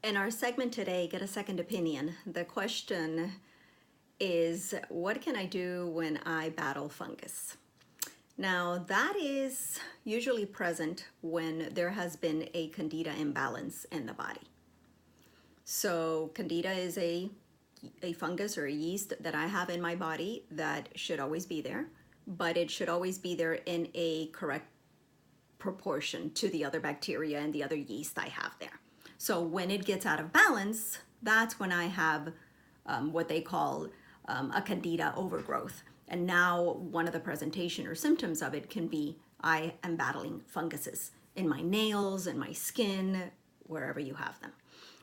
In our segment today, Get a Second Opinion, the question is, what can I do when I battle fungus? Now, that is usually present when there has been a candida imbalance in the body. So candida is a fungus or a yeast that I have in my body that should always be there, but it should always be there in a correct proportion to the other bacteria and the other yeast I have there. So when it gets out of balance, that's when I have what they call a candida overgrowth. And now one of the presentation or symptoms of it can be I am battling funguses in my nails, in my skin, wherever you have them.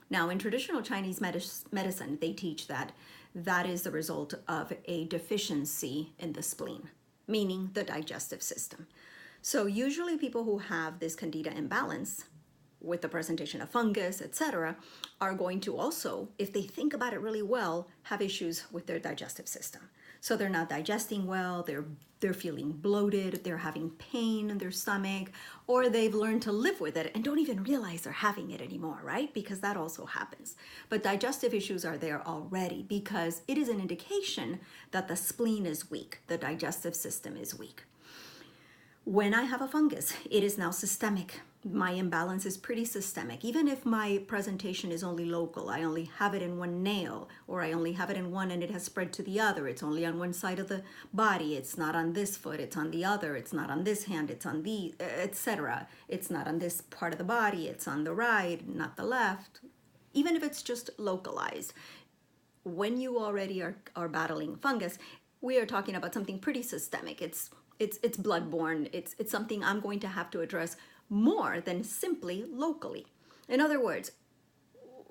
Now in traditional Chinese medicine, they teach that that is the result of a deficiency in the spleen, meaning the digestive system. So usually people who have this candida imbalance with the presentation of fungus, etc., are going to also, if they think about it really well, have issues with their digestive system. So they're not digesting well, they're feeling bloated, they're having pain in their stomach, or they've learned to live with it and don't even realize they're having it anymore, right? Because that also happens. But digestive issues are there already because it is an indication that the spleen is weak, the digestive system is weak. When I have a fungus, it is now systemic. My imbalance is pretty systemic. Even if my presentation is only local, I only have it in one nail, or I only have it in one and it has spread to the other. It's only on one side of the body. It's not on this foot, it's on the other. It's not on this hand, it's on the, etc. It's not on this part of the body, it's on the right, not the left. Even if it's just localized, when you already are battling fungus, we are talking about something pretty systemic. It's bloodborne. It's something I'm going to have to address more than simply locally. In other words,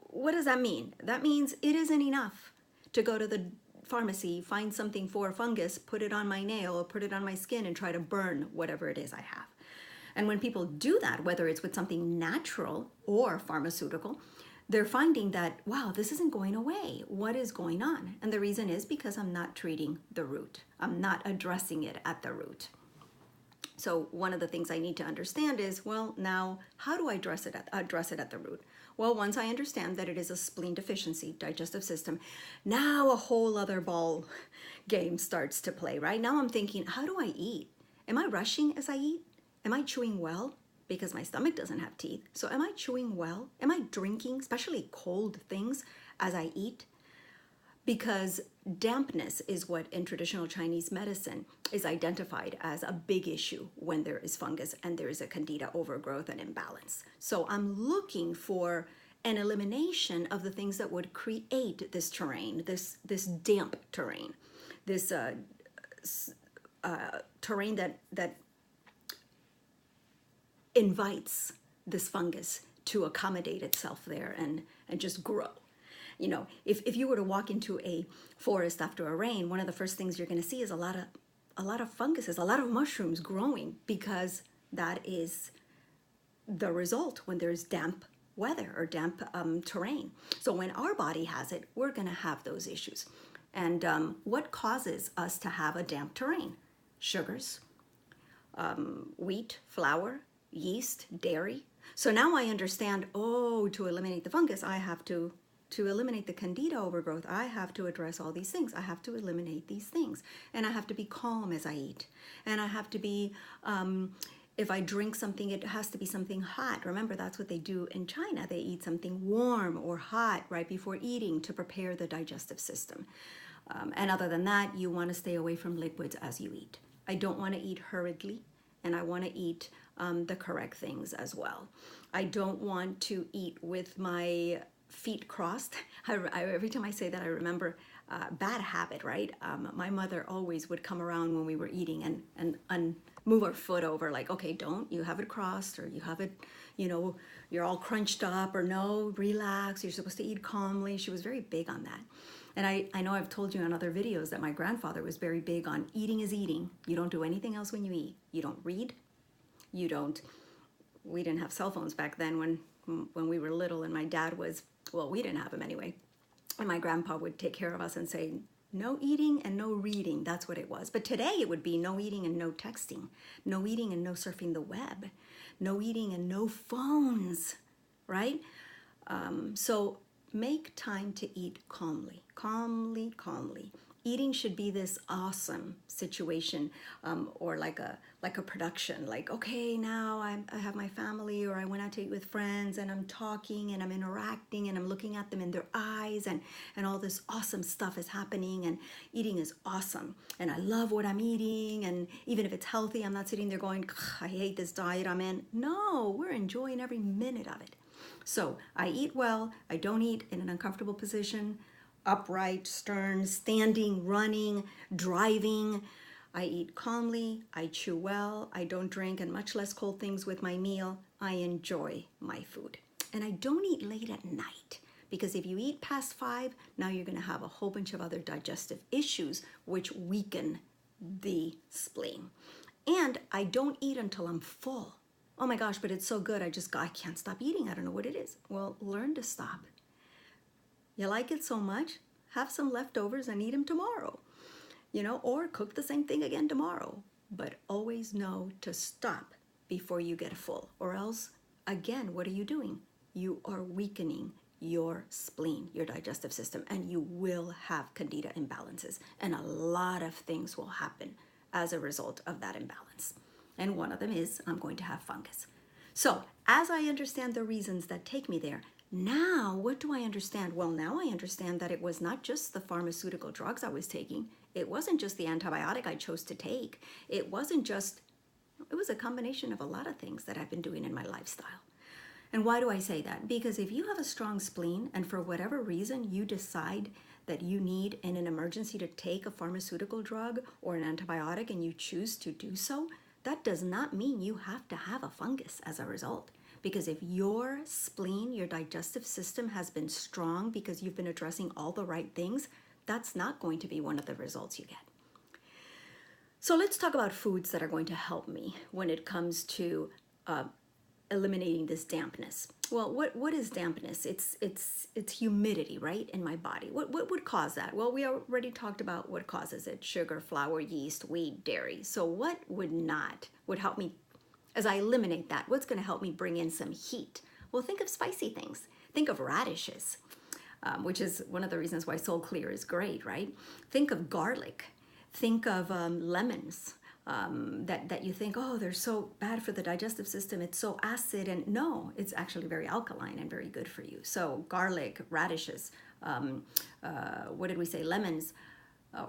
what does that mean? That means it isn't enough to go to the pharmacy, find something for fungus, put it on my nail or put it on my skin and try to burn whatever it is I have. And when people do that, whether it's with something natural or pharmaceutical, they're finding that, wow, this isn't going away. What is going on? And the reason is because I'm not treating the root. I'm not addressing it at the root. So one of the things I need to understand is, well, now how do I address it at the root? Well, once I understand that it is a spleen deficiency, digestive system, now a whole other ball game starts to play, right? Now I'm thinking, how do I eat? Am I rushing as I eat? Am I chewing well? Because my stomach doesn't have teeth. So am I chewing well? Am I drinking, especially cold things, as I eat? Because dampness is what in traditional Chinese medicine is identified as a big issue when there is fungus and there is a candida overgrowth and imbalance. So I'm looking for an elimination of the things that would create this terrain, this damp terrain, this terrain that invites this fungus to accommodate itself there and just grow. You know, if you were to walk into a forest after a rain, one of the first things you're going to see is a lot of funguses, a lot of mushrooms growing, because that is the result when there's damp weather or damp terrain. So when our body has it, we're going to have those issues. And what causes us to have a damp terrain? Sugars, wheat, flour, yeast, dairy. So now I understand, oh, to eliminate the fungus, I have to eliminate the candida overgrowth, I have to address all these things. I have to eliminate these things. And I have to be calm as I eat. And I have to be, if I drink something, it has to be something hot. Remember, that's what they do in China. They eat something warm or hot right before eating to prepare the digestive system. And other than that, you want to stay away from liquids as you eat. I don't want to eat hurriedly, and I want to eat the correct things as well. I don't want to eat with my feet crossed. Every time I say that, I remember bad habit, right? My mother always would come around when we were eating and move our foot over, like, okay, don't, you have it crossed, or you have it, you know, you're all crunched up, or no, relax, you're supposed to eat calmly. She was very big on that. And I know I've told you in other videos that my grandfather was very big on eating is eating. You don't do anything else when you eat. You don't read. We didn't have cell phones back then when we were little, and my dad was, well, we didn't have them anyway. And my grandpa would take care of us and say, no eating and no reading. That's what it was. But today it would be no eating and no texting, no eating and no surfing the web, no eating and no phones, right? So make time to eat calmly, calmly, calmly. Eating should be this awesome situation, or like a production. Like, okay, now I have my family, or I went out to eat with friends, and I'm talking and I'm interacting and I'm looking at them in their eyes, and all this awesome stuff is happening, and eating is awesome. And I love what I'm eating, and even if it's healthy, I'm not sitting there going, I hate this diet I'm in. No, we're enjoying every minute of it. So I eat well. I don't eat in an uncomfortable position, upright, stern, standing, running, driving. I eat calmly. I chew well. I don't drink, and much less cold things with my meal. I enjoy my food. And I don't eat late at night, because if you eat past 5, now you're going to have a whole bunch of other digestive issues which weaken the spleen. And I don't eat until I'm full. Oh my gosh, but it's so good. I can't stop eating. I don't know what it is. Well, learn to stop. You like it so much, have some leftovers and eat them tomorrow, or cook the same thing again tomorrow. But always know to stop before you get full, or else, again, what are you doing? You are weakening your spleen, your digestive system, and you will have candida imbalances. And a lot of things will happen as a result of that imbalance. And one of them is I'm going to have fungus. So as I understand the reasons that take me there, now what do I understand? Well, now I understand that it was not just the pharmaceutical drugs I was taking. It wasn't just the antibiotic I chose to take. It was a combination of a lot of things that I've been doing in my lifestyle. And why do I say that? Because if you have a strong spleen and for whatever reason you decide that you need in an emergency to take a pharmaceutical drug or an antibiotic and you choose to do so, that does not mean you have to have a fungus as a result. Because if your spleen, your digestive system has been strong because you've been addressing all the right things, that's not going to be one of the results you get. So let's talk about foods that are going to help me when it comes to eliminating this dampness. Well, what is dampness? It's humidity, right, in my body. What would cause that? Well, we already talked about what causes it: sugar, flour, yeast, wheat, dairy. So what would help me as I eliminate that? What's going to help me bring in some heat? Well, think of spicy things. Think of radishes, which is one of the reasons why Soul Clear is great, right? Think of garlic. Think of lemons. That you think, oh, they're so bad for the digestive system, it's so acid, and no, it's actually very alkaline and very good for you. So garlic, radishes, what did we say, lemons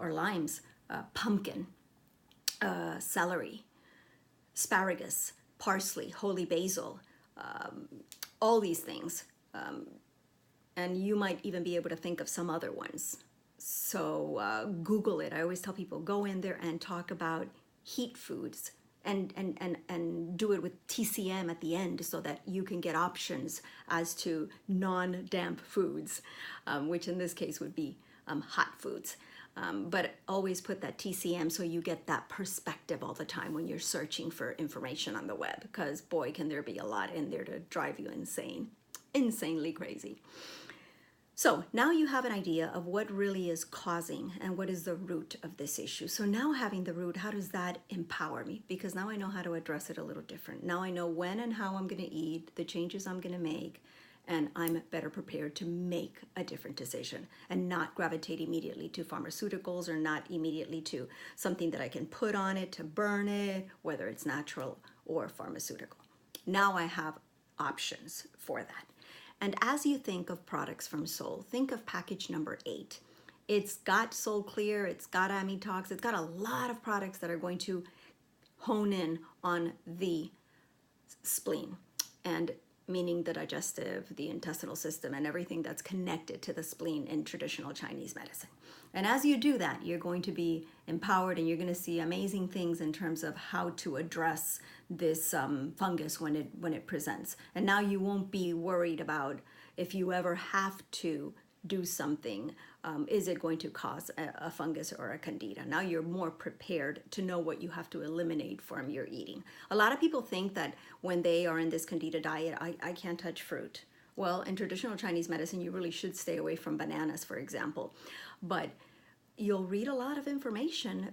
or limes, pumpkin, celery, asparagus, parsley, holy basil, all these things. And you might even be able to think of some other ones. So Google it. I always tell people, go in there and talk about heat foods and do it with TCM at the end so that you can get options as to non-damp foods, which in this case would be hot foods. But always put that TCM so you get that perspective all the time when you're searching for information on the web, because boy, can there be a lot in there to drive you insane, insanely crazy. So now you have an idea of what really is causing and what is the root of this issue. So now having the root, how does that empower me? Because now I know how to address it a little different. Now I know when and how I'm going to eat, the changes I'm going to make, and I'm better prepared to make a different decision and not gravitate immediately to pharmaceuticals or not immediately to something that I can put on it to burn it, whether it's natural or pharmaceutical. Now I have options for that. And as you think of products from Soul, think of package number 8. It's got Soul Clear, it's got Amitox, it's got a lot of products that are going to hone in on the spleen, and meaning the digestive, the intestinal system, and everything that's connected to the spleen in traditional Chinese medicine. And as you do that, you're going to be empowered and you're going to see amazing things in terms of how to address this fungus when it presents. And now you won't be worried about if you ever have to do something, is it going to cause a fungus or a candida? Now you're more prepared to know what you have to eliminate from your eating. A lot of people think that when they are in this candida diet, I can't touch fruit. Well, in traditional Chinese medicine, you really should stay away from bananas, for example. But you'll read a lot of information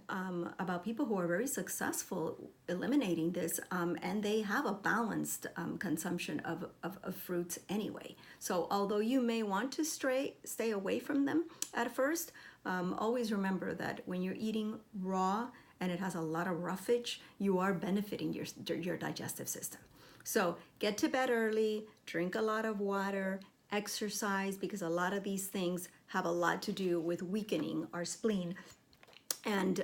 about people who are very successful eliminating this, and they have a balanced consumption of fruits anyway. So although you may want to stay away from them at first, always remember that when you're eating raw and it has a lot of roughage, you are benefiting your digestive system. So get to bed early, drink a lot of water, exercise, because a lot of these things have a lot to do with weakening our spleen, and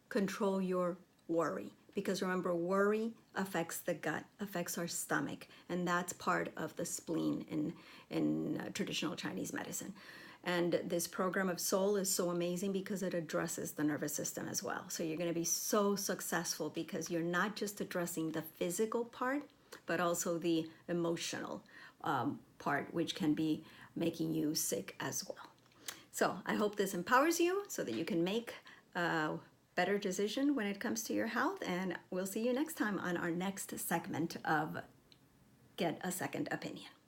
control your worry, because remember, worry affects the gut, affects our stomach, and that's part of the spleen in traditional Chinese medicine. And this program of Soul is so amazing because it addresses the nervous system as well. So you're going to be so successful because you're not just addressing the physical part, but also the emotional part, which can be making you sick as well. So I hope this empowers you so that you can make a better decision when it comes to your health. And we'll see you next time on our next segment of Get a Second Opinion.